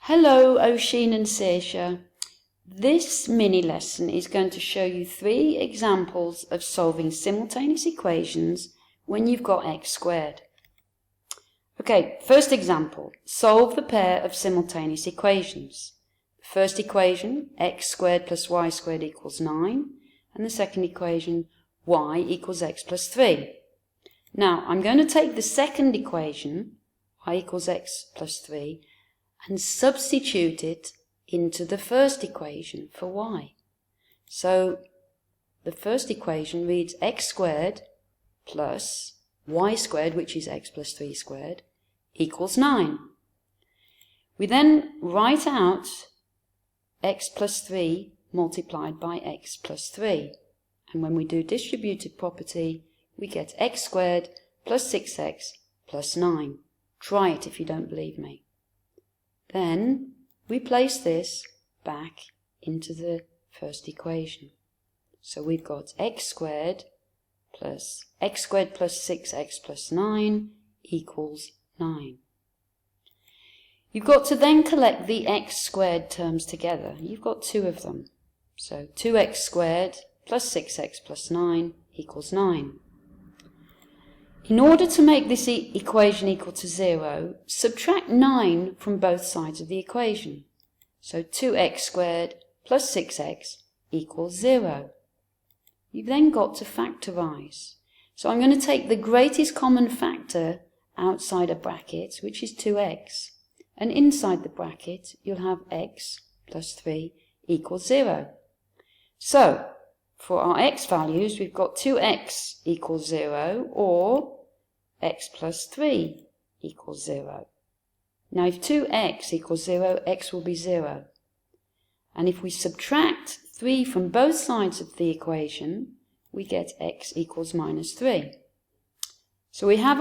Hello, Oisin and Saoirse. This mini lesson is going to show you 3 examples of solving simultaneous equations when you've got x squared. Okay, first example, solve the pair of simultaneous equations. The first equation, x squared plus y squared equals 9, and the second equation, y equals x plus 3. Now, I'm going to take the second equation, y equals x plus 3, and substitute it into the first equation for y. So the first equation reads x squared plus y squared, which is x plus 3 squared, equals 9. We then write out x plus 3 multiplied by x plus 3. And when we do distributive property, we get x squared plus 6x plus 9. Try it if you don't believe me. Then we place this back into the first equation. So we've got x squared plus 6x plus 9 equals 9. You've got to then collect the x squared terms together. You've got 2 of them. So 2x squared plus 6x plus 9 equals 9. In order to make this equation equal to 0, subtract 9 from both sides of the equation. So 2x squared plus 6x equals 0. You've then got to factorise. So I'm going to take the greatest common factor outside a bracket, which is 2x. And inside the bracket, you'll have x plus 3 equals 0. So, for our x values, we've got 2x equals 0 or x plus 3 equals 0. Now if 2x equals 0, x will be 0. And if we subtract 3 from both sides of the equation, we get x equals minus 3. So we have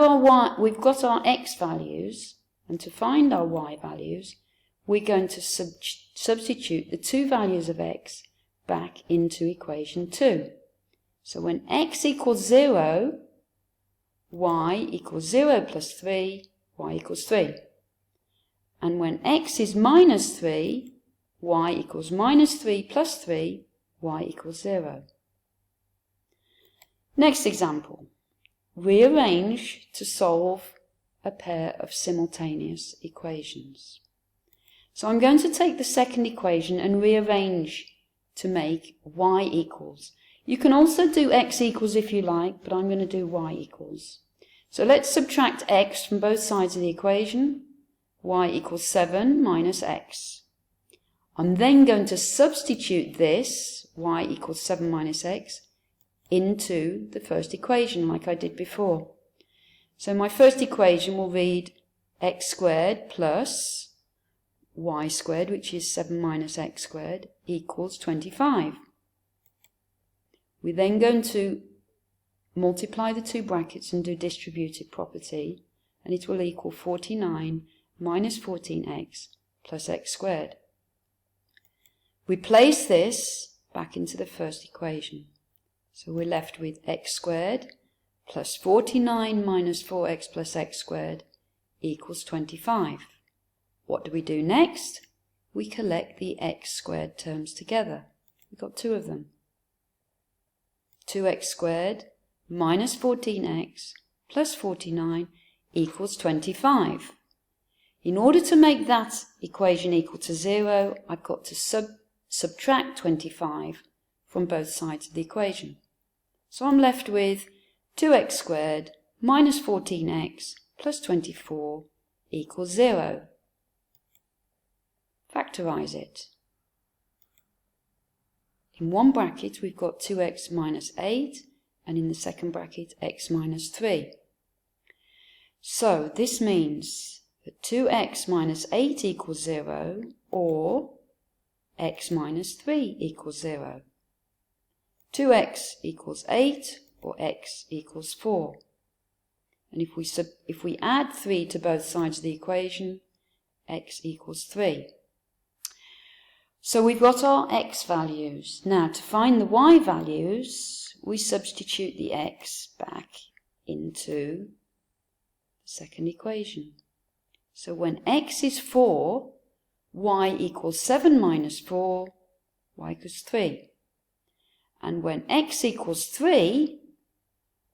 we've got our x values, and to find our y values, we're going to substitute the 2 values of x back into equation 2. So when x equals 0, y equals 0 plus 3, y equals 3. And when x is minus 3, y equals minus 3 plus 3, y equals 0. Next example. Rearrange to solve a pair of simultaneous equations. So I'm going to take the second equation and rearrange to make y equals. You can also do x equals if you like, but I'm going to do y equals. So let's subtract x from both sides of the equation. Y equals 7 minus x. I'm then going to substitute this, y equals 7 minus x, into the first equation like I did before. So my first equation will read x squared plus y squared, which is 7 minus x squared, equals 25. We're then going to multiply the 2 brackets and do distributive property, and it will equal 49 minus 14x plus x squared. We place this back into the first equation. So we're left with x squared plus 49 minus 4x plus x squared equals 25. What do we do next? We collect the x squared terms together. We've got 2 of them. 2x squared minus 14x plus 49 equals 25. In order to make that equation equal to 0, I've got to subtract 25 from both sides of the equation. So I'm left with 2x squared minus 14x plus 24 equals 0. Factorise it. In one bracket we've got 2x minus 8, and in the second bracket x minus 3. So this means that 2x minus 8 equals 0 or x minus 3 equals 0. 2x equals 8 or x equals 4. And if we add 3 to both sides of the equation, x equals 3. So we've got our x values. Now to find the y values, we substitute the x back into the second equation. So when x is 4, y equals 7 minus 4, y equals 3. And when x equals 3,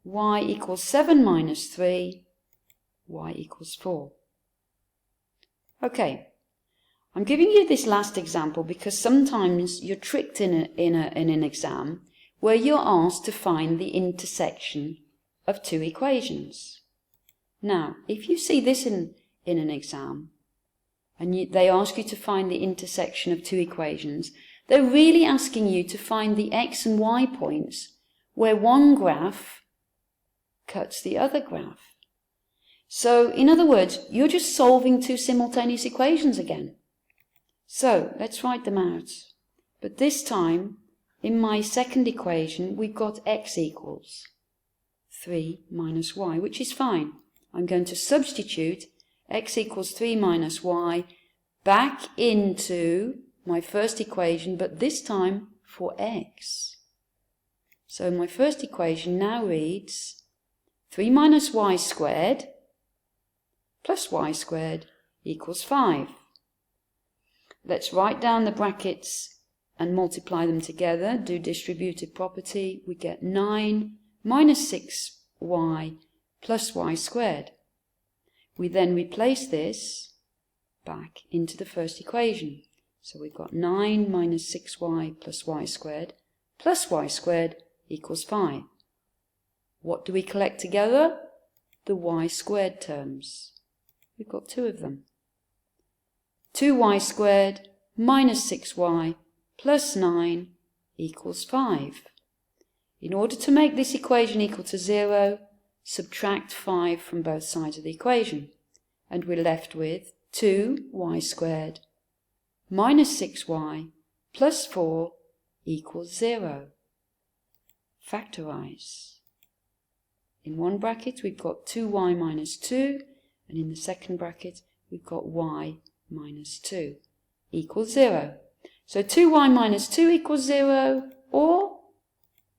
y equals 7 minus 3, y equals 4. Okay, I'm giving you this last example because sometimes you're tricked in an exam where you're asked to find the intersection of two equations. Now, if you see this in an exam and they ask you to find the intersection of two equations, they're really asking you to find the x and y points where one graph cuts the other graph. So, in other words, you're just solving two simultaneous equations again. So, let's write them out. But this time, in my second equation, we've got x equals 3 minus y, which is fine. I'm going to substitute x equals 3 minus y back into my first equation, but this time for x. So my first equation now reads 3 minus y squared plus y squared equals 5. Let's write down the brackets and multiply them together. Do distributive property. We get 9 minus 6y plus y squared. We then replace this back into the first equation. So we've got 9 minus 6y plus y squared equals 5. What do we collect together? The y squared terms. We've got two of them. 2y squared minus 6y plus 9 equals 5. In order to make this equation equal to 0, subtract 5 from both sides of the equation, and we're left with 2y squared minus 6y plus 4 equals 0. Factorize. In one bracket we've got 2y minus 2, and in the second bracket we've got y minus 2 equals 0. So 2y minus 2 equals 0, or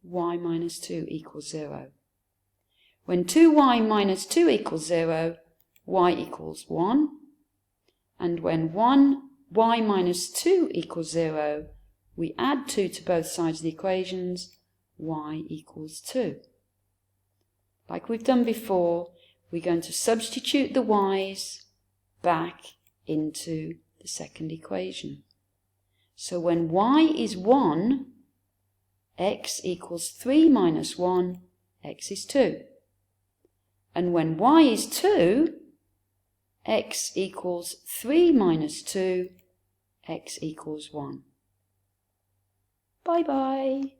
y minus 2 equals 0. When 2y minus 2 equals 0, y equals 1. And when y minus 2 equals 0, we add 2 to both sides of the equations, y equals 2. Like we've done before, we're going to substitute the y's back into the second equation. So when y is 1, x equals 3 minus 1, x is 2. And when y is 2, x equals 3 minus 2, x equals 1. Bye-bye.